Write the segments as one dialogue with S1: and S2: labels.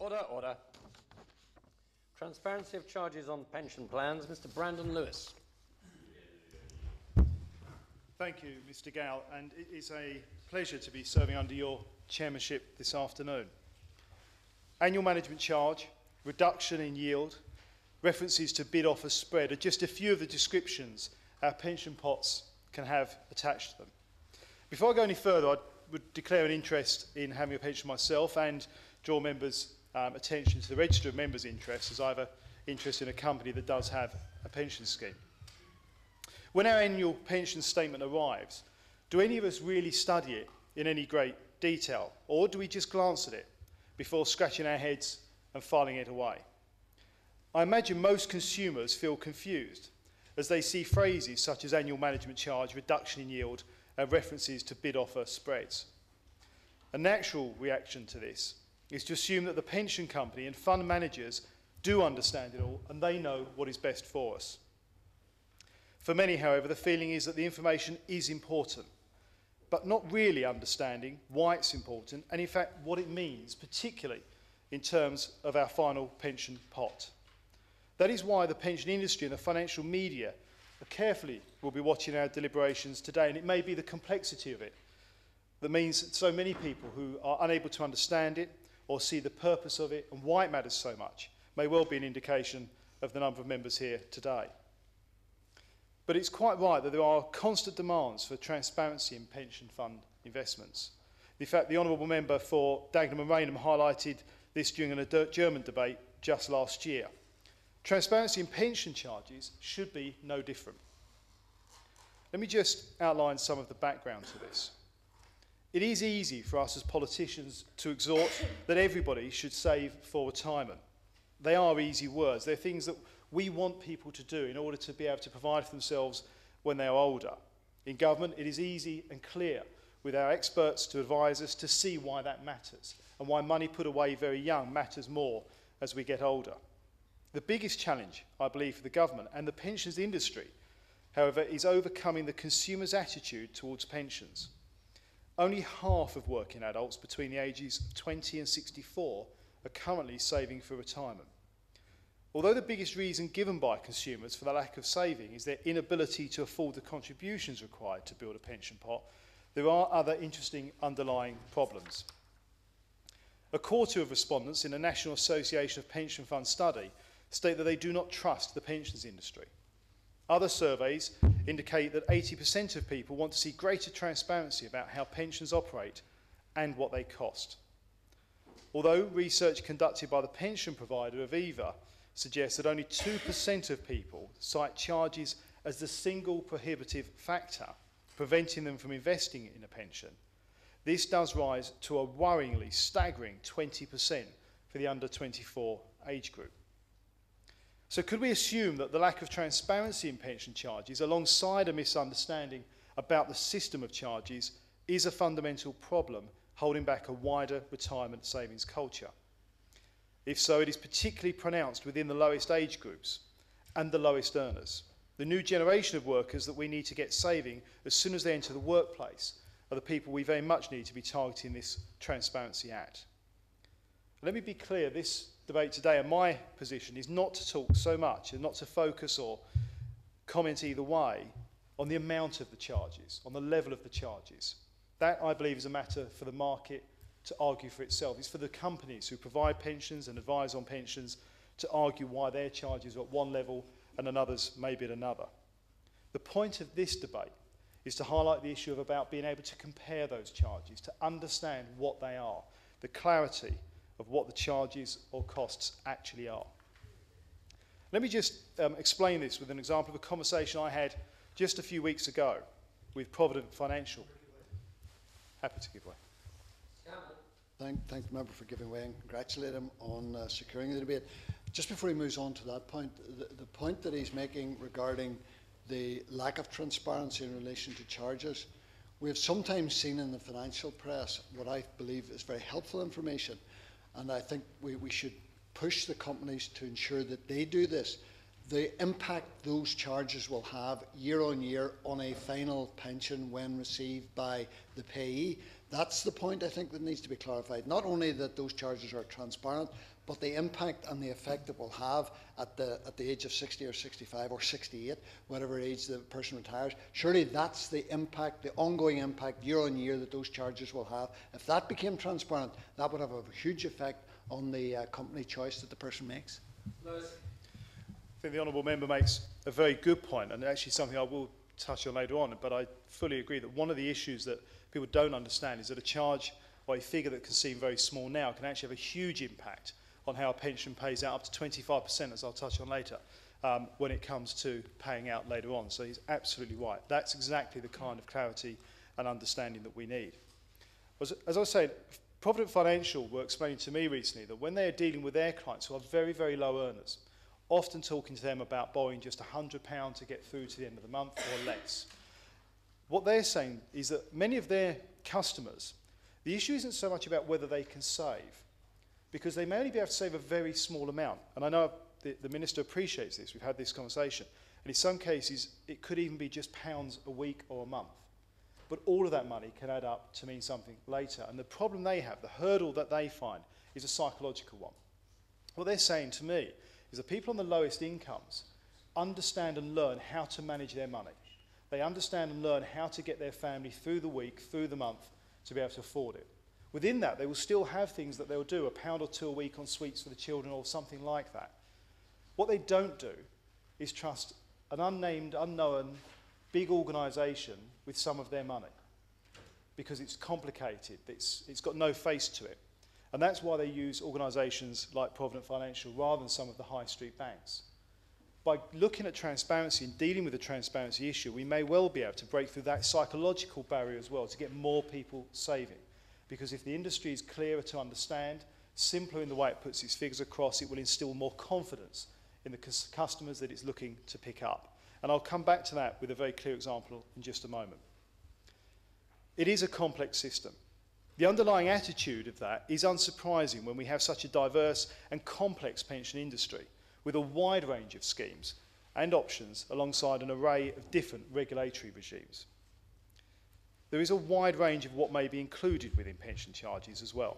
S1: Order, order. Transparency of charges on pension plans. Mr. Brandon Lewis.
S2: Thank you, Mr. Gow, and it is a pleasure to be serving under your chairmanship this afternoon. Annual management charge, reduction in yield, references to bid-offer spread are just a few of the descriptions our pension pots can have attached to them. Before I go any further, I would declare an interest in having a pension myself and draw members' attention to the register of members' interests, as I have an interest in a company that does have a pension scheme. When our annual pension statement arrives, do any of us really study it in any great detail, or do we just glance at it before scratching our heads and filing it away? I imagine most consumers feel confused as they see phrases such as annual management charge, reduction in yield, and references to bid-offer spreads. A natural reaction to this is to assume that the pension company and fund managers do understand it all and they know what is best for us. For many, however, the feeling is that the information is important, but not really understanding why it's important and, in fact, what it means, particularly in terms of our final pension pot. That is why the pension industry and the financial media carefully will be watching our deliberations today, and it may be the complexity of it that means that so many people who are unable to understand it or see the purpose of it and why it matters so much may well be an indication of the number of members here today. But it's quite right that there are constant demands for transparency in pension fund investments. In fact, the Honourable Member for Dagenham and Rainham highlighted this during a German debate just last year. Transparency in pension charges should be no different. Let me just outline some of the background to this. It is easy for us as politicians to exhort that everybody should save for retirement. They are easy words. They're things that we want people to do in order to be able to provide for themselves when they are older. In government, it is easy and clear with our experts to advise us to see why that matters and why money put away very young matters more as we get older. The biggest challenge, I believe, for the government and the pensions industry, however, is overcoming the consumer's attitude towards pensions. Only half of working adults between the ages of 20 and 64 are currently saving for retirement. Although the biggest reason given by consumers for the lack of saving is their inability to afford the contributions required to build a pension pot, there are other interesting underlying problems. A quarter of respondents in a National Association of Pension Fund study state that they do not trust the pensions industry. Other surveys indicate that 80% of people want to see greater transparency about how pensions operate and what they cost. Although research conducted by the pension provider Aviva suggests that only 2% of people cite charges as the single prohibitive factor preventing them from investing in a pension, this does rise to a worryingly staggering 20% for the under 24 age group. So could we assume that the lack of transparency in pension charges, alongside a misunderstanding about the system of charges, is a fundamental problem holding back a wider retirement savings culture? If so, it is particularly pronounced within the lowest age groups and the lowest earners. The new generation of workers that we need to get saving as soon as they enter the workplace are the people we very much need to be targeting this transparency at. Let me be clear, this debate today and my position is not to talk so much and not to focus or comment either way on the amount of the charges, on the level of the charges. That, I believe, is a matter for the market to argue for itself. It's for the companies who provide pensions and advise on pensions to argue why their charges are at one level and another's maybe at another. The point of this debate is to highlight the issue of about being able to compare those charges, to understand what they are, the clarity of what the charges or costs actually are. Let me just explain this with an example of a conversation I had just a few weeks ago with Provident Financial. Happy to give way.
S3: Thank the member for giving way and congratulate him on securing the debate. Just before he moves on to that point, the point that he's making regarding the lack of transparency in relation to charges, we have sometimes seen in the financial press what I believe is very helpful information, and I think we should push the companies to ensure that they do this. The impact those charges will have year on year on a final pension when received by the payee. That's the point I think that needs to be clarified. Not only that those charges are transparent, but the impact and the effect it will have at the age of 60 or 65 or 68, whatever age the person retires. Surely that's the impact, the ongoing impact year on year that those charges will have. If that became transparent, that would have a huge effect on the company choice that the person makes.
S2: I think the honourable member makes a very good point, and actually something I will touch on later on, but I fully agree that one of the issues that people don't understand is that a charge or a figure that can seem very small now can actually have a huge impact on how a pension pays out, up to 25%, as I'll touch on later, when it comes to paying out later on. So he's absolutely right. That's exactly the kind of clarity and understanding that we need. As I was saying, Provident Financial were explaining to me recently that when they are dealing with their clients who are very, very low earners, often talking to them about borrowing just £100 to get through to the end of the month or less, what they're saying is that many of their customers, the issue isn't so much about whether they can save, because they may only be able to save a very small amount. And I know the Minister appreciates this. We've had this conversation. And in some cases, it could even be just pounds a week or a month. But all of that money can add up to mean something later. And the problem they have, the hurdle that they find, is a psychological one. What they're saying to me is that people on the lowest incomes understand and learn how to manage their money. They understand and learn how to get their family through the week, through the month, to be able to afford it. Within that, they will still have things that they'll do, £1 or £2 a week on sweets for the children or something like that. What they don't do is trust an unnamed, unknown, big organisation with some of their money, because it's complicated, it's got no face to it. And that's why they use organisations like Provident Financial rather than some of the high street banks. By looking at transparency and dealing with the transparency issue, we may well be able to break through that psychological barrier as well to get more people saving. Because if the industry is clearer to understand, simpler in the way it puts its figures across, it will instill more confidence in the customers that it's looking to pick up. And I'll come back to that with a very clear example in just a moment. It is a complex system. The underlying attitude of that is unsurprising when we have such a diverse and complex pension industry with a wide range of schemes and options alongside an array of different regulatory regimes. There is a wide range of what may be included within pension charges as well.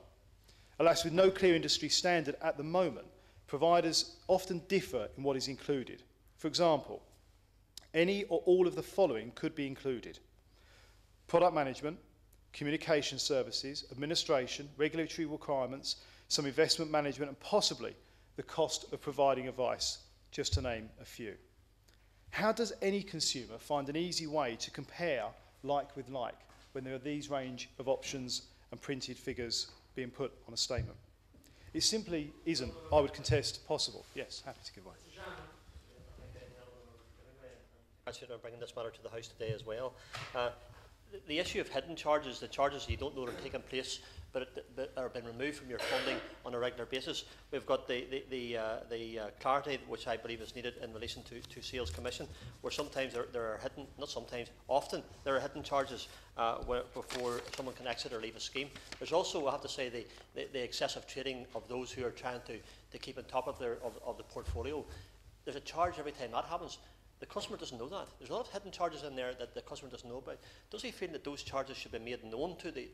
S2: Alas, with no clear industry standard at the moment, providers often differ in what is included. For example, any or all of the following could be included: product management, communication services, administration, regulatory requirements, some investment management, and possibly the cost of providing advice, just to name a few. How does any consumer find an easy way to compare like with like when there are these range of options and printed figures being put on a statement? It simply isn't, I would contest, possible. Yes, happy to give way.
S4: I'm bringing this matter to the House today as well. The issue of hidden charges, the charges you don't know are taking place but are being removed from your funding on a regular basis. We've got the clarity which I believe is needed in relation to sales commission, where sometimes there are hidden, not sometimes, often there are hidden charges before someone can exit or leave a scheme. There's also, I have to say, the excessive trading of those who are trying to keep on top of the portfolio. There's a charge every time that happens. The customer doesn't know that. There's a lot of hidden charges in there that the customer doesn't know about. Does he feel that those charges should be made known to the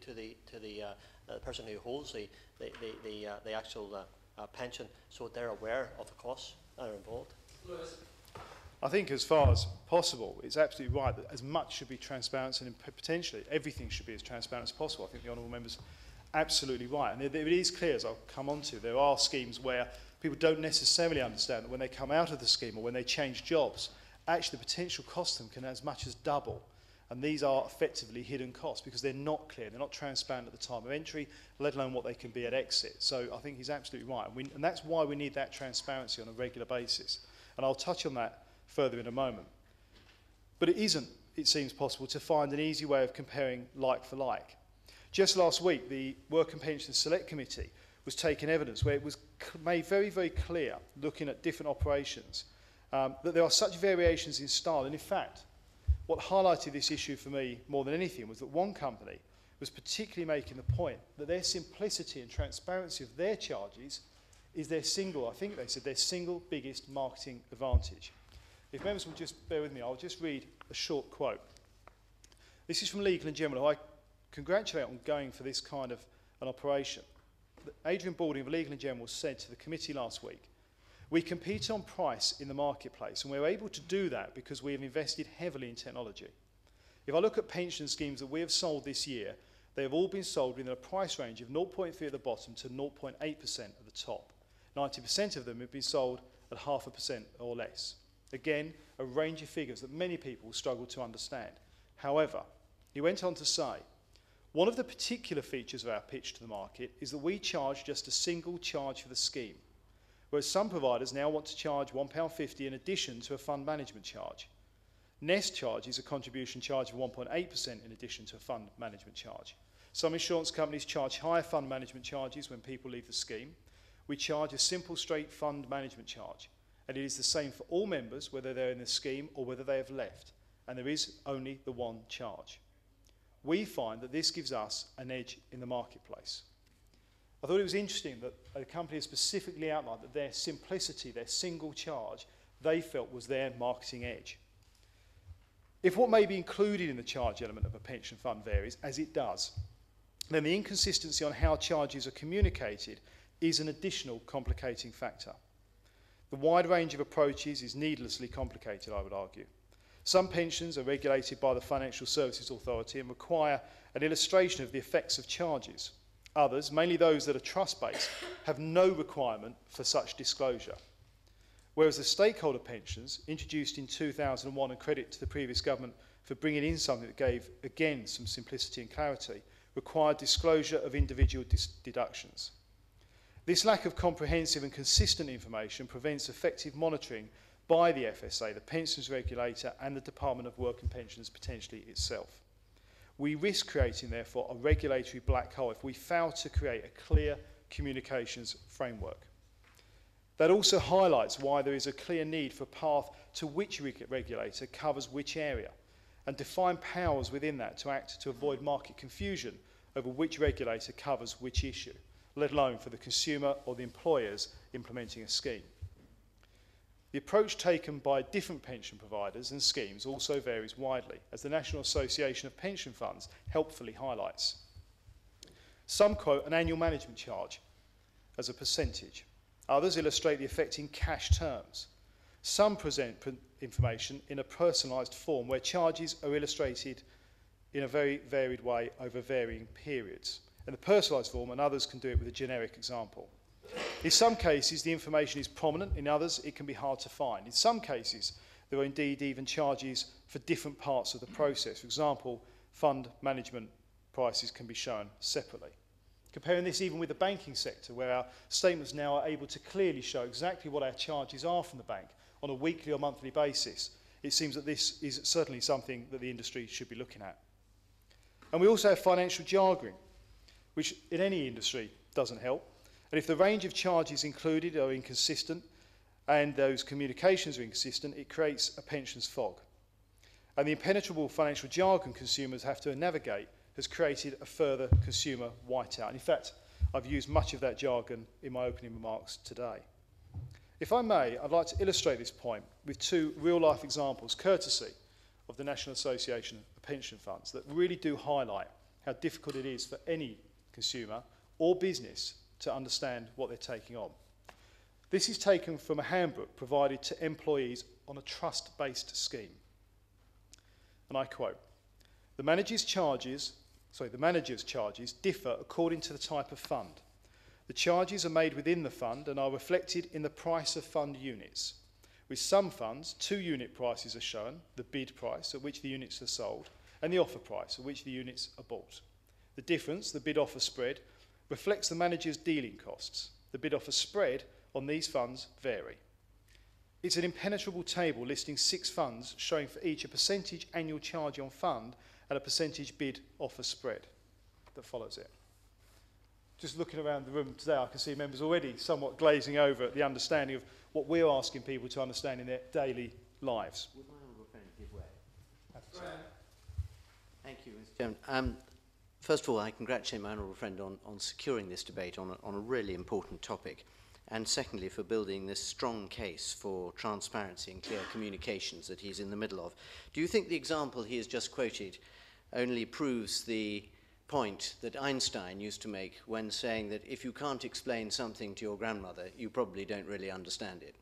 S4: person who holds the actual pension, so they're aware of the costs that are involved?
S1: Lewis.
S2: I think as far as possible, it's absolutely right that as much should be transparent, and potentially everything should be as transparent as possible. I think the honourable member's absolutely right. And it is clear, as I'll come on to, there are schemes where people don't necessarily understand that when they come out of the scheme or when they change jobs, actually the potential cost to them can as much as double. And these are effectively hidden costs because they're not clear, they're not transparent at the time of entry, let alone what they can be at exit. So I think he's absolutely right. And that's why we need that transparency on a regular basis. And I'll touch on that further in a moment. But it isn't, it seems possible, to find an easy way of comparing like for like. Just last week, the Work and Pension Select Committee was taking evidence where it was made very, very clear, looking at different operations, that there are such variations in style. And in fact, what highlighted this issue for me more than anything was that one company was particularly making the point that their simplicity and transparency of their charges is their single, I think they said, their single biggest marketing advantage. If members will just bear with me, I'll just read a short quote. This is from Legal & General, who I congratulate on going for this kind of an operation. Adrian Balding of Legal & General said to the committee last week, we compete on price in the marketplace, and we're able to do that because we have invested heavily in technology. If I look at pension schemes that we have sold this year, they have all been sold within a price range of 0.3 at the bottom to 0.8% at the top. 90% of them have been sold at 0.5% or less. Again, a range of figures that many people struggle to understand. However, he went on to say, one of the particular features of our pitch to the market is that we charge just a single charge for the scheme, whereas some providers now want to charge £1.50 in addition to a fund management charge. Nest charges a contribution charge of 1.8% in addition to a fund management charge. Some insurance companies charge higher fund management charges when people leave the scheme. We charge a simple straight fund management charge, and it is the same for all members, whether they're in the scheme or whether they have left, and there is only the one charge. We find that this gives us an edge in the marketplace. I thought it was interesting that a company has specifically outlined that their simplicity, their single charge, they felt was their marketing edge. If what may be included in the charge element of a pension fund varies, as it does, then the inconsistency on how charges are communicated is an additional complicating factor. The wide range of approaches is needlessly complicated, I would argue. Some pensions are regulated by the Financial Services Authority and require an illustration of the effects of charges. Others, mainly those that are trust-based, have no requirement for such disclosure. Whereas the stakeholder pensions, introduced in 2001 and credit to the previous government for bringing in something that gave, again, some simplicity and clarity, required disclosure of individual deductions. This lack of comprehensive and consistent information prevents effective monitoring by the FSA, the pensions regulator, and the Department of Work and Pensions potentially itself. We risk creating, therefore, a regulatory black hole if we fail to create a clear communications framework. That also highlights why there is a clear need for a path to which regulator covers which area, and define powers within that to act to avoid market confusion over which regulator covers which issue, let alone for the consumer or the employers implementing a scheme. The approach taken by different pension providers and schemes also varies widely, as the National Association of Pension Funds helpfully highlights. Some quote an annual management charge as a percentage. Others illustrate the effect in cash terms. Some present information in a personalised form where charges are illustrated in a very varied way over varying periods. In the personalised form, and others can do it with a generic example. In some cases, the information is prominent. In others, it can be hard to find. In some cases, there are indeed even charges for different parts of the process. For example, fund management prices can be shown separately. Comparing this even with the banking sector, where our statements now are able to clearly show exactly what our charges are from the bank on a weekly or monthly basis, it seems that this is certainly something that the industry should be looking at. And we also have financial jargon, which in any industry doesn't help. And if the range of charges included are inconsistent and those communications are inconsistent, it creates a pensions fog. And the impenetrable financial jargon consumers have to navigate has created a further consumer whiteout. In fact, I've used much of that jargon in my opening remarks today. If I may, I'd like to illustrate this point with two real-life examples, courtesy of the National Association of Pension Funds, that really do highlight how difficult it is for any consumer or business to understand what they're taking on. This is taken from a handbook provided to employees on a trust-based scheme. And I quote, the manager's charges differ according to the type of fund. The charges are made within the fund and are reflected in the price of fund units. With some funds, 2 unit prices are shown, the bid price at which the units are sold, and the offer price at which the units are bought. The difference, the bid-offer spread, reflects the manager's dealing costs. The bid-offer spread on these funds vary. It's an impenetrable table listing 6 funds showing for each a percentage annual charge on fund and a percentage bid-offer spread that follows it. Just looking around the room today, I can see members already somewhat glazing over at the understanding of what we're asking people to understand in their daily lives.
S5: Would my honourable friend give way? Thank you, Mr. Chairman. First of all, I congratulate my honourable friend on securing this debate on a really important topic, and secondly, for building this strong case for transparency and clear communications that he's in the middle of. Do you think the example he has just quoted only proves the point that Einstein used to make when saying that if you can't explain something to your grandmother, you probably don't really understand it.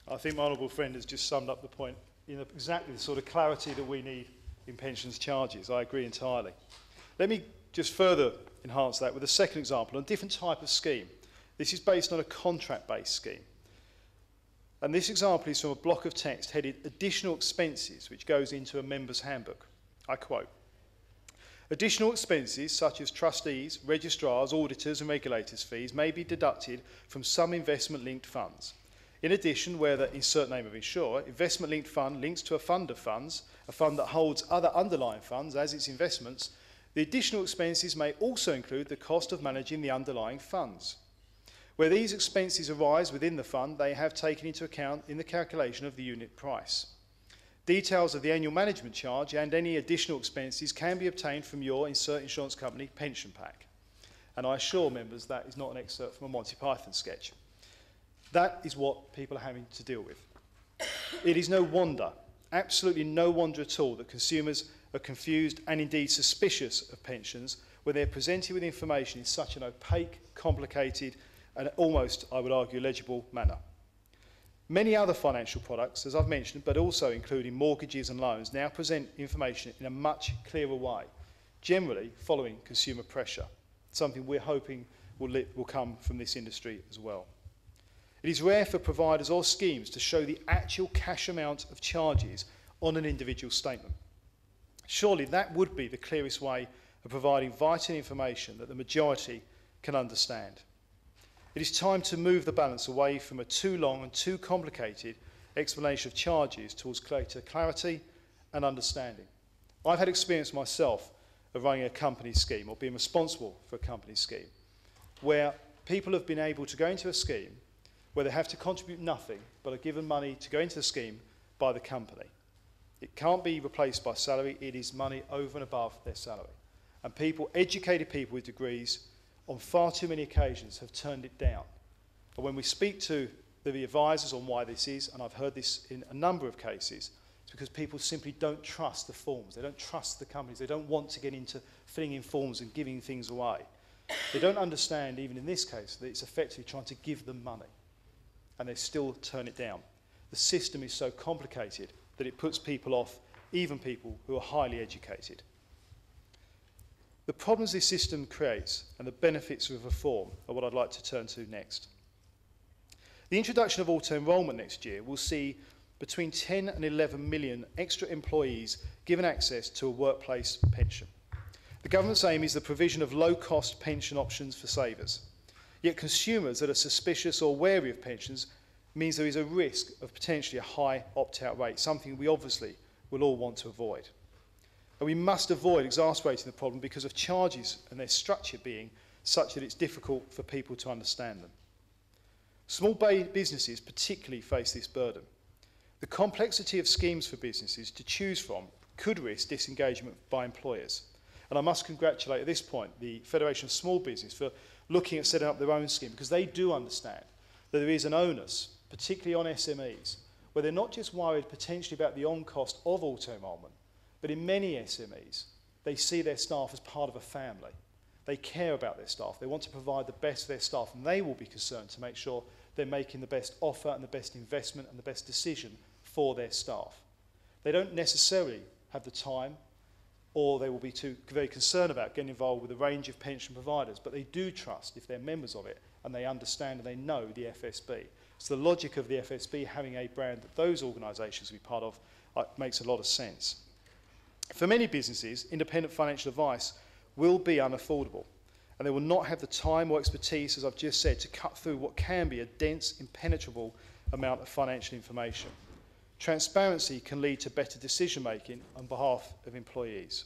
S2: I think my honourable friend has just summed up the point in exactly the sort of clarity that we need in pensions charges. I agree entirely. Let me just further enhance that with a second example on a different type of scheme. This is based on a contract-based scheme. And this example is from a block of text headed Additional Expenses, which goes into a member's handbook. I quote, "Additional expenses such as trustees, registrars, auditors and regulators' fees may be deducted from some investment-linked funds. In addition, where the insert name of insurer, investment-linked fund links to a fund of funds, a fund that holds other underlying funds as its investments, the additional expenses may also include the cost of managing the underlying funds. Where these expenses arise within the fund, they have taken into account in the calculation of the unit price. Details of the annual management charge and any additional expenses can be obtained from your insert insurance company pension pack." And I assure members that is not an excerpt from a Monty Python sketch. That is what people are having to deal with. It is no wonder, absolutely no wonder at all, that consumers are confused and indeed suspicious of pensions when they're presented with information in such an opaque, complicated and almost, I would argue, legible manner. Many other financial products, as I've mentioned, but also including mortgages and loans, now present information in a much clearer way, generally following consumer pressure, something we're hoping will come from this industry as well. It is rare for providers or schemes to show the actual cash amount of charges on an individual statement. Surely that would be the clearest way of providing vital information that the majority can understand. It is time to move the balance away from a too long and too complicated explanation of charges towards greater clarity and understanding. I've had experience myself of running a company scheme or being responsible for a company scheme where people have been able to go into a scheme where they have to contribute nothing but are given money to go into the scheme by the company. It can't be replaced by salary, it is money over and above their salary. And people, educated people with degrees, on far too many occasions have turned it down. But when we speak to the advisors on why this is, and I've heard this in a number of cases, it's because people simply don't trust the forms, they don't trust the companies, they don't want to get into filling in forms and giving things away. They don't understand, even in this case, that it's effectively trying to give them money, and they still turn it down. The system is so complicated that it puts people off, even people who are highly educated. The problems this system creates and the benefits of reform are what I'd like to turn to next. The introduction of auto-enrolment next year will see between 10 and 11 million extra employees given access to a workplace pension. The government's aim is the provision of low-cost pension options for savers. Yet consumers that are suspicious or wary of pensions means there is a risk of potentially a high opt-out rate, something we obviously will all want to avoid. And we must avoid exacerbating the problem because of charges and their structure being such that it's difficult for people to understand them. Small businesses particularly face this burden. The complexity of schemes for businesses to choose from could risk disengagement by employers. And I must congratulate at this point the Federation of Small Business for looking at setting up their own scheme, because they do understand that there is an onus, particularly on SMEs, where they're not just worried potentially about the on-cost of auto-enrolment, but in many SMEs, they see their staff as part of a family. They care about their staff. They want to provide the best for their staff, and they will be concerned to make sure they're making the best offer and the best investment and the best decision for their staff. They don't necessarily have the time, or they will be very concerned about getting involved with a range of pension providers, but they do trust, if they're members of it, and they understand and they know the FSB. So the logic of the FSB having a brand that those organisations will be part of makes a lot of sense. For many businesses, independent financial advice will be unaffordable, and they will not have the time or expertise, as I've just said, to cut through what can be a dense, impenetrable amount of financial information. Transparency can lead to better decision-making on behalf of employees.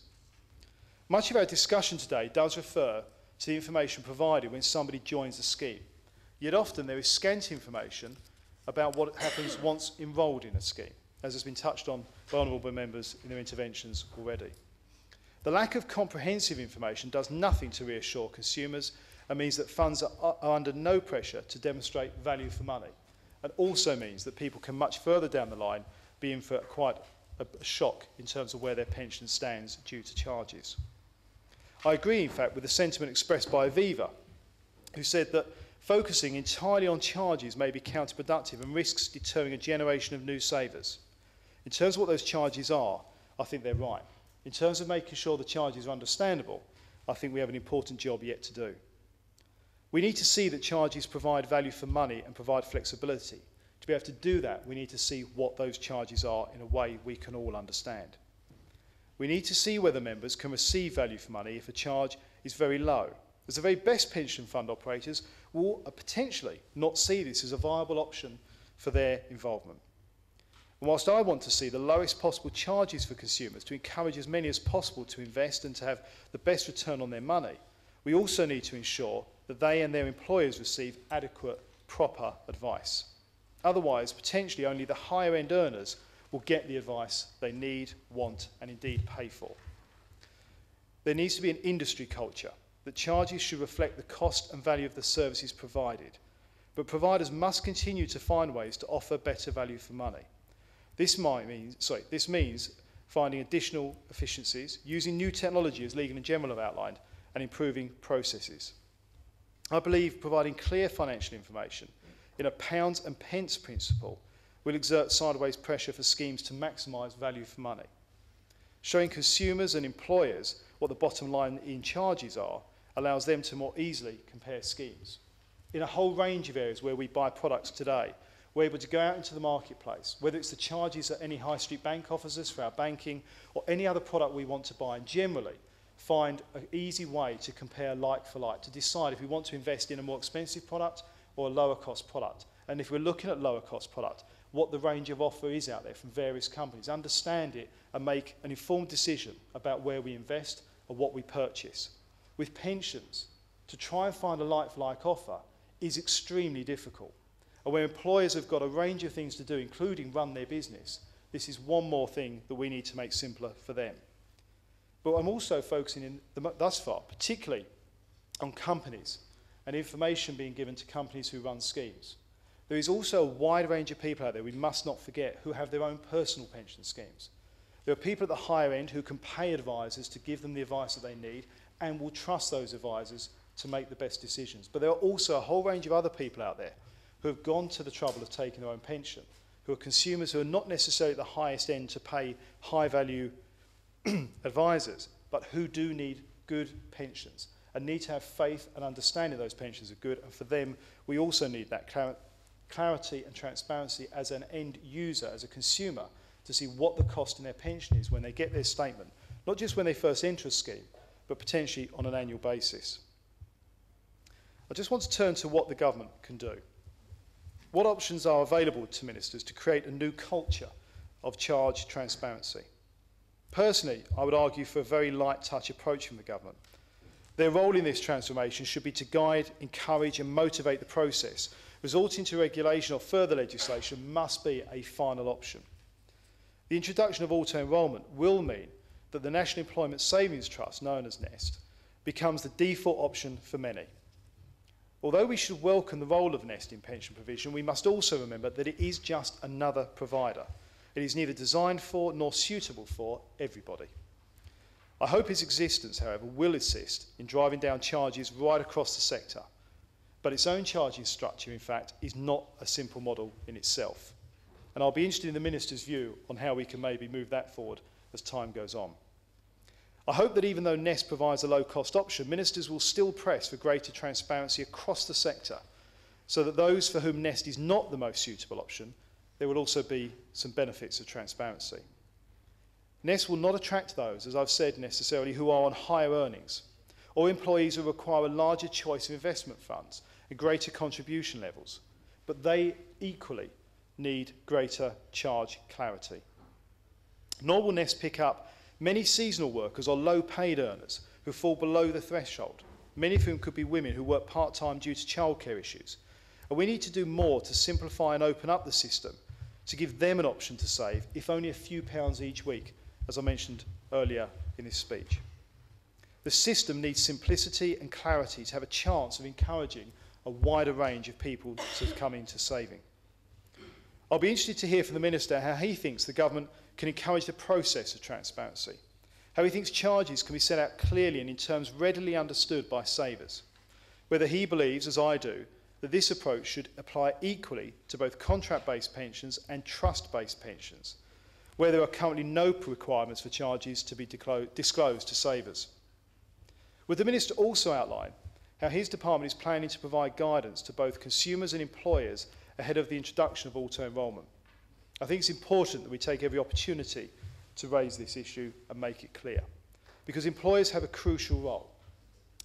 S2: Much of our discussion today does refer to the information provided when somebody joins a scheme, yet often there is scant information about what happens once enrolled in a scheme, as has been touched on by honourable members in their interventions already. The lack of comprehensive information does nothing to reassure consumers and means that funds are under no pressure to demonstrate value for money, and also means that people can much further down the line be in for quite a shock in terms of where their pension stands due to charges. I agree, in fact, with the sentiment expressed by Aviva, who said that focusing entirely on charges may be counterproductive and risks deterring a generation of new savers. In terms of what those charges are, I think they're right. In terms of making sure the charges are understandable, I think we have an important job yet to do. We need to see that charges provide value for money and provide flexibility. To be able to do that, we need to see what those charges are in a way we can all understand. We need to see whether members can receive value for money if a charge is very low, as the very best pension fund operators will potentially not see this as a viable option for their involvement. And whilst I want to see the lowest possible charges for consumers to encourage as many as possible to invest and to have the best return on their money, we also need to ensure that they and their employers receive adequate, proper advice. Otherwise, potentially only the higher end earners will get the advice they need, want, and indeed pay for. There needs to be an industry culture that charges should reflect the cost and value of the services provided, but providers must continue to find ways to offer better value for money. This means finding additional efficiencies, using new technology as Legal and General have outlined, and improving processes. I believe providing clear financial information in a pounds and pence principle will exert sideways pressure for schemes to maximise value for money. Showing consumers and employers what the bottom line in charges are allows them to more easily compare schemes. In a whole range of areas where we buy products today, we're able to go out into the marketplace, whether it's the charges that any high street bank offers us for our banking or any other product we want to buy, and generally find an easy way to compare like for like, to decide if we want to invest in a more expensive product or a lower cost product. And if we're looking at lower cost product, what the range of offer is out there from various companies, understand it and make an informed decision about where we invest or what we purchase. With pensions, to try and find a like-for-like offer is extremely difficult. And where employers have got a range of things to do, including run their business, this is one more thing that we need to make simpler for them. But I'm also focusing thus far, particularly on companies and information being given to companies who run schemes. There is also a wide range of people out there we must not forget who have their own personal pension schemes. There are people at the higher end who can pay advisors to give them the advice that they need and will trust those advisors to make the best decisions. But there are also a whole range of other people out there who have gone to the trouble of taking their own pension, who are consumers who are not necessarily at the highest end to pay high-value advisors, but who do need good pensions and need to have faith and understanding those pensions are good. And for them, we also need that clarity and transparency as an end user, as a consumer, to see what the cost in their pension is when they get their statement, not just when they first enter a scheme, but potentially on an annual basis. I just want to turn to what the government can do. What options are available to ministers to create a new culture of charge transparency? Personally, I would argue for a very light touch approach from the government. Their role in this transformation should be to guide, encourage and motivate the process. Resorting to regulation or further legislation must be a final option. The introduction of auto-enrolment will mean that the National Employment Savings Trust, known as NEST, becomes the default option for many. Although we should welcome the role of NEST in pension provision, we must also remember that it is just another provider. It is neither designed for nor suitable for everybody. I hope its existence, however, will assist in driving down charges right across the sector. But its own charging structure, in fact, is not a simple model in itself. And I'll be interested in the Minister's view on how we can maybe move that forward as time goes on. I hope that even though NEST provides a low-cost option, ministers will still press for greater transparency across the sector, so that those for whom NEST is not the most suitable option, there will also be some benefits of transparency. NEST will not attract those, as I've said, necessarily who are on higher earnings, or employees who require a larger choice of investment funds and greater contribution levels, but they equally need greater charge clarity. Nor will NEST pick up many seasonal workers or low-paid earners who fall below the threshold, many of whom could be women who work part-time due to childcare issues. And we need to do more to simplify and open up the system to give them an option to save, if only a few pounds each week, as I mentioned earlier in this speech. The system needs simplicity and clarity to have a chance of encouraging a wider range of people to come into saving. I'll be interested to hear from the Minister how he thinks the government can encourage the process of transparency, how he thinks charges can be set out clearly and in terms readily understood by savers, whether he believes, as I do, that this approach should apply equally to both contract-based pensions and trust-based pensions, where there are currently no requirements for charges to be disclosed to savers. Would the Minister also outline how his department is planning to provide guidance to both consumers and employers ahead of the introduction of auto-enrolment? I think it's important that we take every opportunity to raise this issue and make it clear, because employers have a crucial role.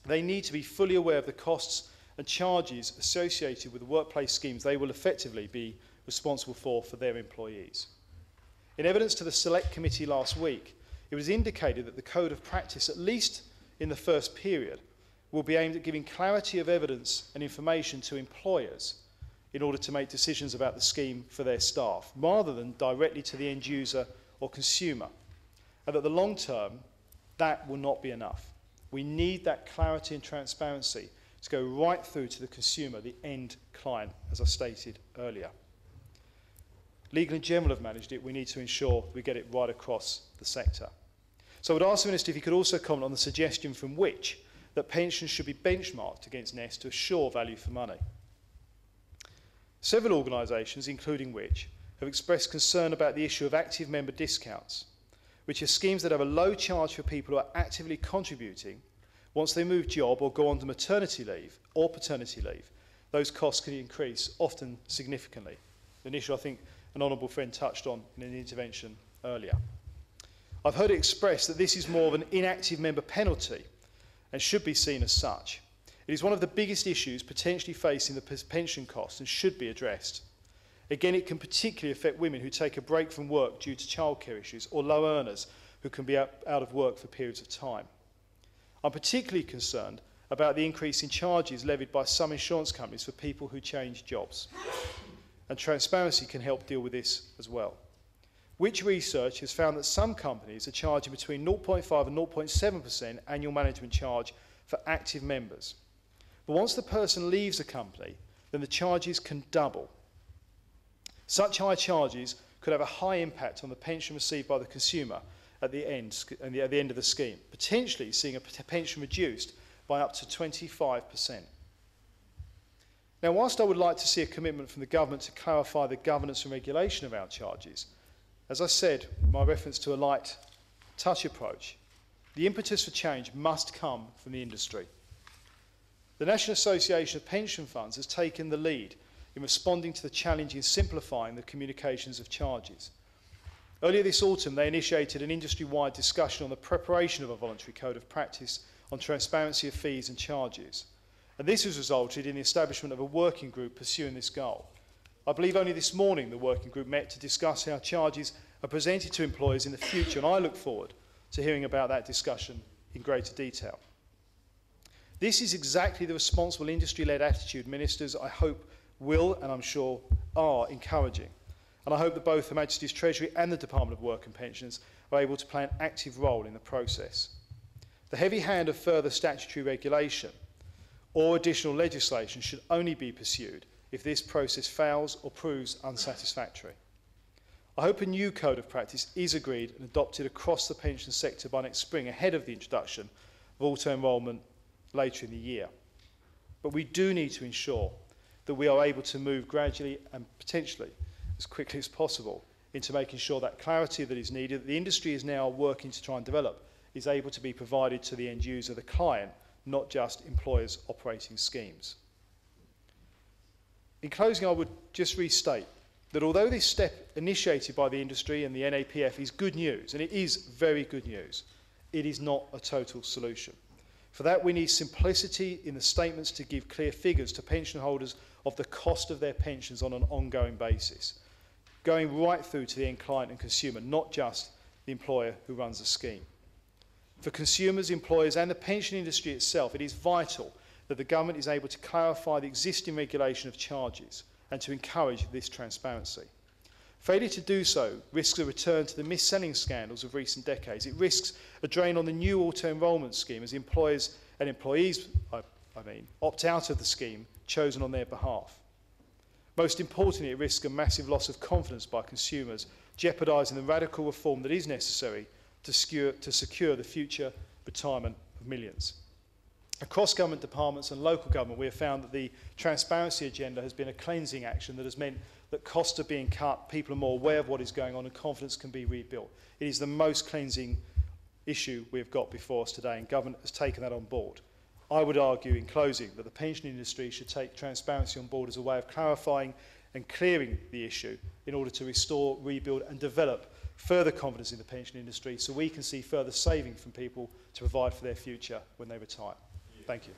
S2: They need to be fully aware of the costs and charges associated with the workplace schemes they will effectively be responsible for their employees. In evidence to the Select Committee last week, it was indicated that the Code of Practice, at least in the first period, will be aimed at giving clarity of evidence and information to employers in order to make decisions about the scheme for their staff, rather than directly to the end user or consumer. And that the long term, that will not be enough. We need that clarity and transparency to go right through to the consumer, the end client, as I stated earlier. Legal & General have managed it. We need to ensure we get it right across the sector. So I would ask the Minister if he could also comment on the suggestion from Which that pensions should be benchmarked against Nest to assure value for money. Several organisations, including Which, have expressed concern about the issue of active member discounts, which are schemes that have a low charge for people who are actively contributing. Once they move job or go on to maternity leave or paternity leave, those costs can increase, often significantly. An issue I think an honourable friend touched on in an intervention earlier. I've heard it expressed that this is more of an inactive member penalty and should be seen as such. It is one of the biggest issues potentially facing the pension costs and should be addressed. Again, it can particularly affect women who take a break from work due to childcare issues, or low earners who can be out of work for periods of time. I'm particularly concerned about the increase in charges levied by some insurance companies for people who change jobs. And transparency can help deal with this as well. Which research has found that some companies are charging between 0.5 and 0.7% annual management charge for active members. But once the person leaves a company, then the charges can double. Such high charges could have a high impact on the pension received by the consumer at the end of the scheme, potentially seeing a pension reduced by up to 25%. Now, whilst I would like to see a commitment from the government to clarify the governance and regulation around charges, as I said, my reference to a light touch approach, the impetus for change must come from the industry. The National Association of Pension Funds has taken the lead in responding to the challenge in simplifying the communications of charges. Earlier this autumn, they initiated an industry-wide discussion on the preparation of a voluntary code of practice on transparency of fees and charges. And this has resulted in the establishment of a working group pursuing this goal. I believe only this morning the working group met to discuss how charges are presented to employers in the future, and I look forward to hearing about that discussion in greater detail. This is exactly the responsible industry-led attitude ministers, I hope, will, and I'm sure are, encouraging. And I hope that both Her Majesty's Treasury and the Department of Work and Pensions are able to play an active role in the process. The heavy hand of further statutory regulation or additional legislation should only be pursued if this process fails or proves unsatisfactory. I hope a new code of practice is agreed and adopted across the pension sector by next spring, ahead of the introduction of auto-enrolment later in the year. But we do need to ensure that we are able to move gradually and potentially as quickly as possible into making sure that clarity that is needed, that the industry is now working to try and develop, is able to be provided to the end user, the client, not just employers operating schemes. In closing, I would just restate that although this step initiated by the industry and the NAPF is good news, and it is very good news, it is not a total solution. For that, we need simplicity in the statements to give clear figures to pension holders of the cost of their pensions on an ongoing basis, going right through to the end client and consumer, not just the employer who runs the scheme. For consumers, employers and the pension industry itself, it is vital that the government is able to clarify the existing regulation of charges and to encourage this transparency. Failure to do so risks a return to the mis-selling scandals of recent decades. It risks a drain on the new auto-enrolment scheme as employers and employees, opt out of the scheme chosen on their behalf. Most importantly, it risks a massive loss of confidence by consumers jeopardising the radical reform that is necessary to secure the future retirement of millions. Across government departments and local government, we have found that the transparency agenda has been a cleansing action that has meant that costs are being cut, people are more aware of what is going on, and confidence can be rebuilt. It is the most cleansing issue we've got before us today, and government has taken that on board. I would argue, in closing, that the pension industry should take transparency on board as a way of clarifying and clearing the issue in order to restore, rebuild and develop further confidence in the pension industry so we can see further saving from people to provide for their future when they retire. Thank you.